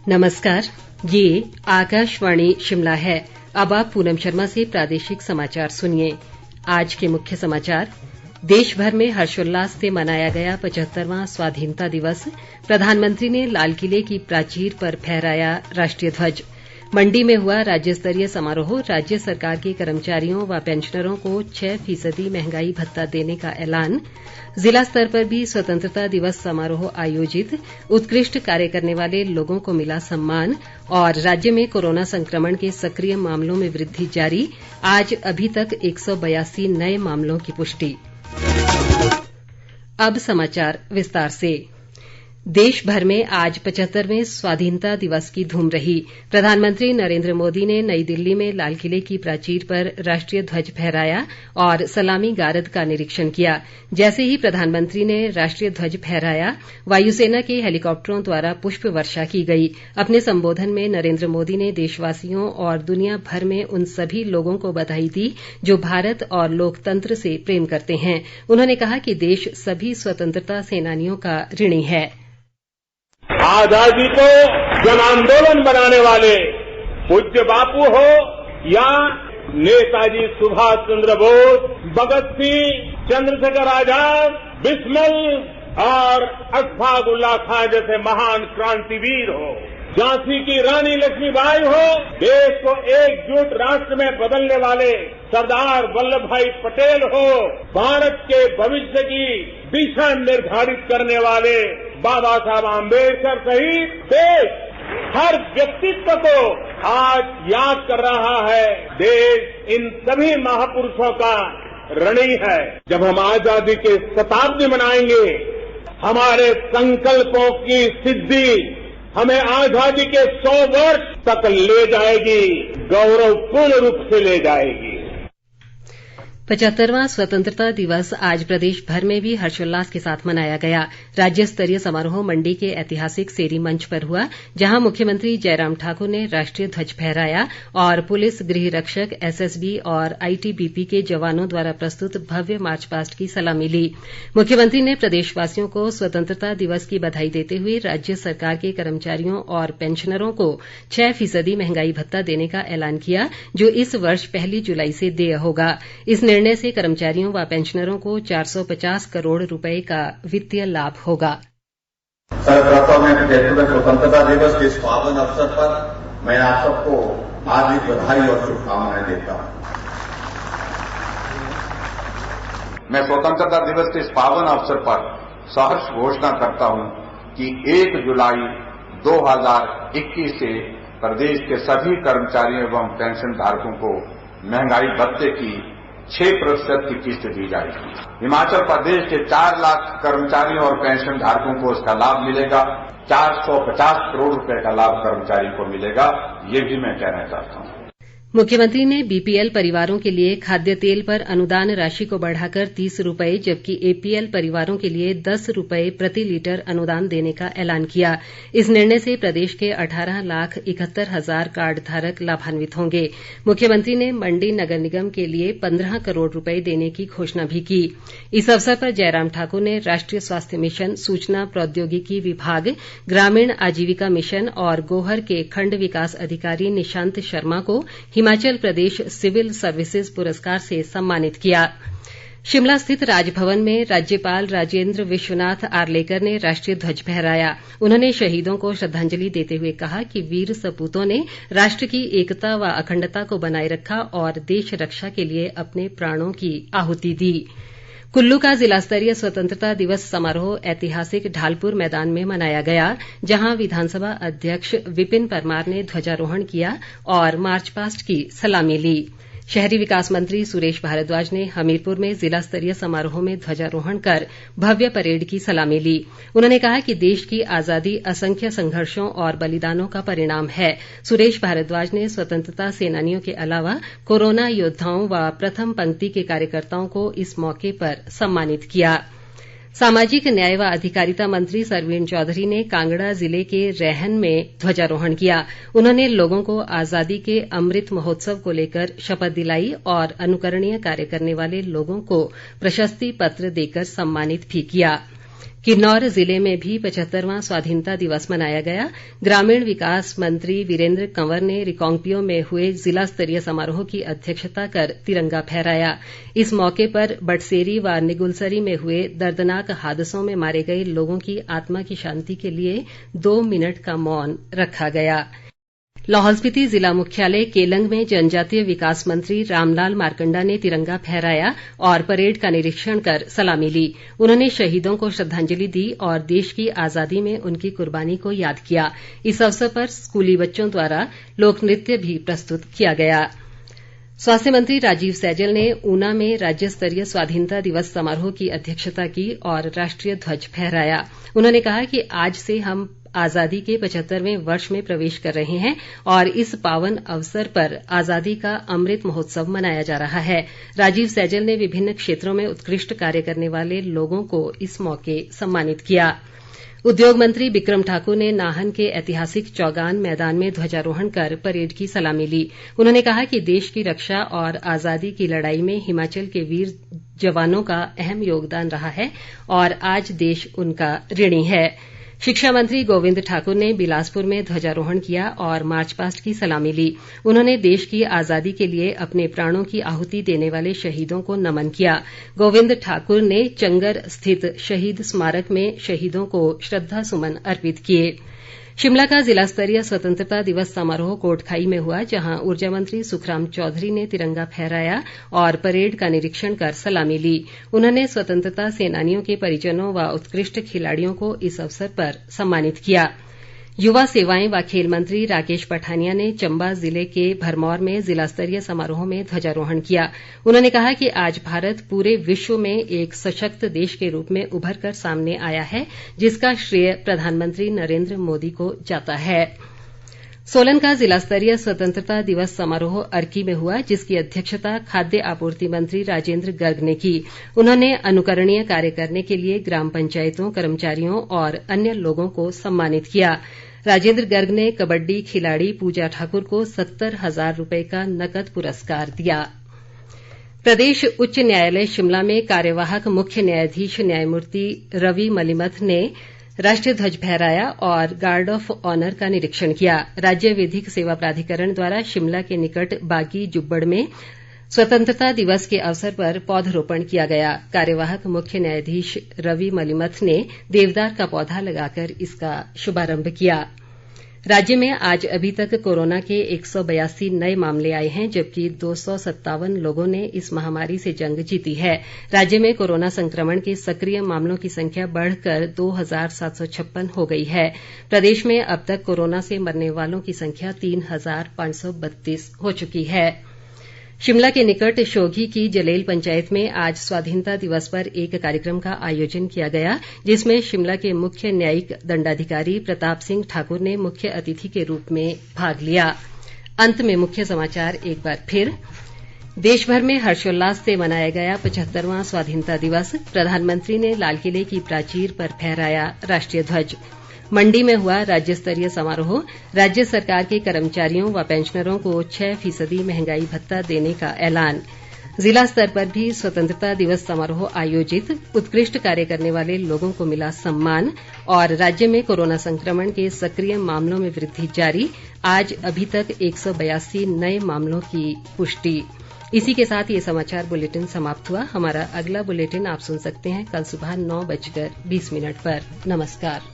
नमस्कार, ये आकाशवाणी शिमला है। अब आप पूनम शर्मा से प्रादेशिक समाचार सुनिए। आज के मुख्य समाचार। देश भर में हर्षोल्लास से मनाया गया 75वां स्वाधीनता दिवस। प्रधानमंत्री ने लाल किले की प्राचीर पर फहराया राष्ट्रीय ध्वज। मंडी में हुआ राज्य स्तरीय समारोह। राज्य सरकार के कर्मचारियों व पेंशनरों को 6% महंगाई भत्ता देने का ऐलान। जिला स्तर पर भी स्वतंत्रता दिवस समारोह आयोजित। उत्कृष्ट कार्य करने वाले लोगों को मिला सम्मान। और राज्य में कोरोना संक्रमण के सक्रिय मामलों में वृद्धि जारी। आज अभी तक 182 नए मामलों की पुष्टि। अब समाचार विस्तार से। देश भर में आज 75वें स्वाधीनता दिवस की धूम रही। प्रधानमंत्री नरेंद्र मोदी ने नई दिल्ली में लाल किले की प्राचीर पर राष्ट्रीय ध्वज फहराया और सलामी गारद का निरीक्षण किया। जैसे ही प्रधानमंत्री ने राष्ट्रीय ध्वज फहराया, वायुसेना के हेलीकॉप्टरों द्वारा पुष्प वर्षा की गई। अपने संबोधन में नरेंद्र मोदी ने देशवासियों और दुनिया भर में उन सभी लोगों को बधाई दी जो भारत और लोकतंत्र से प्रेम करते हैं। उन्होंने कहा कि देश सभी स्वतंत्रता सेनानियों का ऋणी है। आजादी को जन आंदोलन बनाने वाले पूज्य बापू हो या नेताजी सुभाष चंद्र बोस, भगत सिंह, चंद्रशेखर आजाद, बिस्मिल और अशफाक उल्लाह खां जैसे महान क्रांतिवीर हो, झांसी की रानी लक्ष्मीबाई हो, देश को एकजुट राष्ट्र में बदलने वाले सरदार वल्लभ भाई पटेल हो, भारत के भविष्य की दिशा निर्धारित करने वाले बाबा साहब आम्बेडकर सहित देश हर व्यक्तित्व को आज याद कर रहा है। देश इन सभी महापुरुषों का ऋणी है। जब हम आजादी के शताब्दी मनाएंगे, हमारे संकल्पों की सिद्धि हमें आजादी के 100 वर्ष तक ले जाएगी, गौरवपूर्ण रूप से ले जाएगी। 75वां स्वतंत्रता दिवस आज प्रदेश भर में भी हर्षोल्लास के साथ मनाया गया। राज्य स्तरीय समारोह मंडी के ऐतिहासिक सेरी मंच पर हुआ, जहां मुख्यमंत्री जयराम ठाकुर ने राष्ट्रीय ध्वज फहराया और पुलिस, गृह रक्षक, एसएसबी और आईटीबीपी के जवानों द्वारा प्रस्तुत भव्य मार्च पास्ट की सलामी ली। मुख्यमंत्री ने प्रदेशवासियों को स्वतंत्रता दिवस की बधाई देते हुए राज्य सरकार के कर्मचारियों और पेंशनरों को 6% महंगाई भत्ता देने का ऐलान किया, जो इस वर्ष 1 जुलाई से देय होगा। इस निर्णय से कर्मचारियों व पेंशनरों को 450 करोड़ रुपए का वित्तीय लाभ होगा। सर्वप्रथम मैं 75वें स्वतंत्रता दिवस के इस पावन अवसर पर मैं आप सबको हार्दिक बधाई और शुभकामनाएं देता हूं। मैं स्वतंत्रता दिवस के इस पावन अवसर पर सहर्ष घोषणा करता हूं कि 1 जुलाई 2021 से प्रदेश के सभी कर्मचारियों एवं पेंशन धारकों को महंगाई भत्ते की 6% की किस्त दी जाएगी। हिमाचल प्रदेश के 4 लाख कर्मचारियों और पेंशन धारकों को इसका लाभ मिलेगा। 450 करोड़ रुपए का लाभ कर्मचारी को मिलेगा। ये भी मैं कहना चाहता हूं। मुख्यमंत्री ने बीपीएल परिवारों के लिए खाद्य तेल पर अनुदान राशि को बढ़ाकर 30 रुपए, जबकि एपीएल परिवारों के लिए 10 रुपए प्रति लीटर अनुदान देने का ऐलान किया। इस निर्णय से प्रदेश के 18,71,000 कार्ड धारक लाभान्वित होंगे। मुख्यमंत्री ने मंडी नगर निगम के लिए 15 करोड़ रुपए देने की घोषणा भी की। इस अवसर पर जयराम ठाकुर ने राष्ट्रीय स्वास्थ्य मिशन, सूचना प्रौद्योगिकी विभाग, ग्रामीण आजीविका मिशन और गोहर के खंड विकास अधिकारी निशांत शर्मा को हिमाचल प्रदेश सिविल सर्विसेज पुरस्कार से सम्मानित किया। शिमला स्थित राजभवन में राज्यपाल राजेंद्र विश्वनाथ आर्लेकर ने राष्ट्रीय ध्वज फहराया। उन्होंने शहीदों को श्रद्धांजलि देते हुए कहा कि वीर सपूतों ने राष्ट्र की एकता व अखंडता को बनाए रखा और देश रक्षा के लिए अपने प्राणों की आहुति दी। कुल्लू का जिला स्तरीय स्वतंत्रता दिवस समारोह ऐतिहासिक ढालपुर मैदान में मनाया गया, जहां विधानसभा अध्यक्ष विपिन परमार ने ध्वजारोहण किया और मार्च पास्ट की सलामी ली। शहरी विकास मंत्री सुरेश भारद्वाज ने हमीरपुर में जिला स्तरीय समारोह में ध्वजारोहण कर भव्य परेड की सलामी ली। उन्होंने कहा कि देश की आज़ादी असंख्य संघर्षों और बलिदानों का परिणाम है। सुरेश भारद्वाज ने स्वतंत्रता सेनानियों के अलावा कोरोना योद्धाओं व प्रथम पंक्ति के कार्यकर्ताओं को इस मौके पर सम्मानित किया। सामाजिक न्याय व अधिकारिता मंत्री सरवीण चौधरी ने कांगड़ा जिले के रैहन में ध्वजारोहण किया। उन्होंने लोगों को आज़ादी के अमृत महोत्सव को लेकर शपथ दिलाई और अनुकरणीय कार्य करने वाले लोगों को प्रशस्ति पत्र देकर सम्मानित भी किया। किन्नौर जिले में भी 75वां स्वाधीनता दिवस मनाया गया। ग्रामीण विकास मंत्री वीरेन्द्र कंवर ने रिकांगपिओ में हुए जिला स्तरीय समारोह की अध्यक्षता कर तिरंगा फहराया। इस मौके पर बटसेरी व निगुलसरी में हुए दर्दनाक हादसों में मारे गए लोगों की आत्मा की शांति के लिए 2 मिनट का मौन रखा गया। लाहौल स्पीति जिला मुख्यालय केलंग में जनजातीय विकास मंत्री रामलाल मारकंडा ने तिरंगा फहराया और परेड का निरीक्षण कर सलामी ली। उन्होंने शहीदों को श्रद्धांजलि दी और देश की आज़ादी में उनकी कुर्बानी को याद किया। इस अवसर पर स्कूली बच्चों द्वारा लोक नृत्य भी प्रस्तुत किया गया। स्वास्थ्य मंत्री राजीव सैजल ने ऊना में राज्य स्तरीय स्वाधीनता दिवस समारोह की अध्यक्षता की और राष्ट्रीय ध्वज फहराया। उन्होंने कहा कि आज से हम आज़ादी के 75वें वर्ष में प्रवेश कर रहे हैं और इस पावन अवसर पर आज़ादी का अमृत महोत्सव मनाया जा रहा है। राजीव सैजल ने विभिन्न क्षेत्रों में उत्कृष्ट कार्य करने वाले लोगों को इस मौके सम्मानित किया। उद्योग मंत्री बिक्रम ठाकुर ने नाहन के ऐतिहासिक चौगान मैदान में ध्वजारोहण कर परेड की सलामी ली। उन्होंने कहा कि देश की रक्षा और आज़ादी की लड़ाई में हिमाचल के वीर जवानों का अहम योगदान रहा है और आज देश उनका ऋणी है। शिक्षा मंत्री गोविंद ठाकुर ने बिलासपुर में ध्वजारोहण किया और मार्च पास्ट की सलामी ली। उन्होंने देश की आज़ादी के लिए अपने प्राणों की आहुति देने वाले शहीदों को नमन किया। गोविंद ठाकुर ने चंगर स्थित शहीद स्मारक में शहीदों को श्रद्धा सुमन अर्पित किए। शिमला का जिला स्तरीय स्वतंत्रता दिवस समारोह कोटखाई में हुआ, जहां ऊर्जा मंत्री सुखराम चौधरी ने तिरंगा फहराया और परेड का निरीक्षण कर सलामी ली। उन्होंने स्वतंत्रता सेनानियों के परिजनों व उत्कृष्ट खिलाड़ियों को इस अवसर पर सम्मानित किया। युवा सेवाएं व खेल मंत्री राकेश पठानिया ने चंबा जिले के भरमौर में जिला स्तरीय समारोह में ध्वजारोहण किया। उन्होंने कहा कि आज भारत पूरे विश्व में एक सशक्त देश के रूप में उभर कर सामने आया है, जिसका श्रेय प्रधानमंत्री नरेंद्र मोदी को जाता है। सोलन का जिला स्तरीय स्वतंत्रता दिवस समारोह अर्की में हुआ, जिसकी अध्यक्षता खाद्य आपूर्ति मंत्री राजेंद्र गर्ग ने की। उन्होंने अनुकरणीय कार्य करने के लिए ग्राम पंचायतों, कर्मचारियों और अन्य लोगों को सम्मानित किया। राजेंद्र गर्ग ने कबड्डी खिलाड़ी पूजा ठाकुर को 70,000 रुपये का नकद पुरस्कार दिया। प्रदेश उच्च न्यायालय शिमला में कार्यवाहक मुख्य न्यायाधीश न्यायमूर्ति रवि मलिमथ ने राष्ट्रीय ध्वज फहराया और गार्ड ऑफ ऑनर का निरीक्षण किया। राज्य विधिक सेवा प्राधिकरण द्वारा शिमला के निकट बागी जुब्बड़ में स्वतंत्रता दिवस के अवसर पर पौधरोपण किया गया। कार्यवाहक मुख्य न्यायाधीश रवि मलिमथ ने देवदार का पौधा लगाकर इसका शुभारंभ किया। राज्य में आज अभी तक कोरोना के 182 नए मामले आए हैं, जबकि 257 लोगों ने इस महामारी से जंग जीती है। राज्य में कोरोना संक्रमण के सक्रिय मामलों की संख्या बढ़कर 2756 हो गई है। प्रदेश में अब तक कोरोना से मरने वालों की संख्या 3532 हो चुकी है। शिमला के निकट शोघी की जलेल पंचायत में आज स्वाधीनता दिवस पर एक कार्यक्रम का आयोजन किया गया, जिसमें शिमला के मुख्य न्यायिक दंडाधिकारी प्रताप सिंह ठाकुर ने मुख्य अतिथि के रूप में भाग लिया। अंत में मुख्य समाचार एक बार फिर। देश भर में हर्षोल्लास से मनाया गया 75वां स्वाधीनता दिवस। प्रधानमंत्री ने लाल किले की प्राचीर पर फहराया राष्ट्रीय ध्वज। मंडी में हुआ राज्य स्तरीय समारोह। राज्य सरकार के कर्मचारियों व पेंशनरों को 6% महंगाई भत्ता देने का ऐलान। जिला स्तर पर भी स्वतंत्रता दिवस समारोह आयोजित। उत्कृष्ट कार्य करने वाले लोगों को मिला सम्मान। और राज्य में कोरोना संक्रमण के सक्रिय मामलों में वृद्धि जारी। आज अभी तक 182 नए मामलों की पुष्टि। इसी के साथ ये समाचार बुलेटिन समाप्त हुआ। हमारा अगला बुलेटिन आप सुन सकते हैं कल सुबह 9:20 पर। नमस्कार।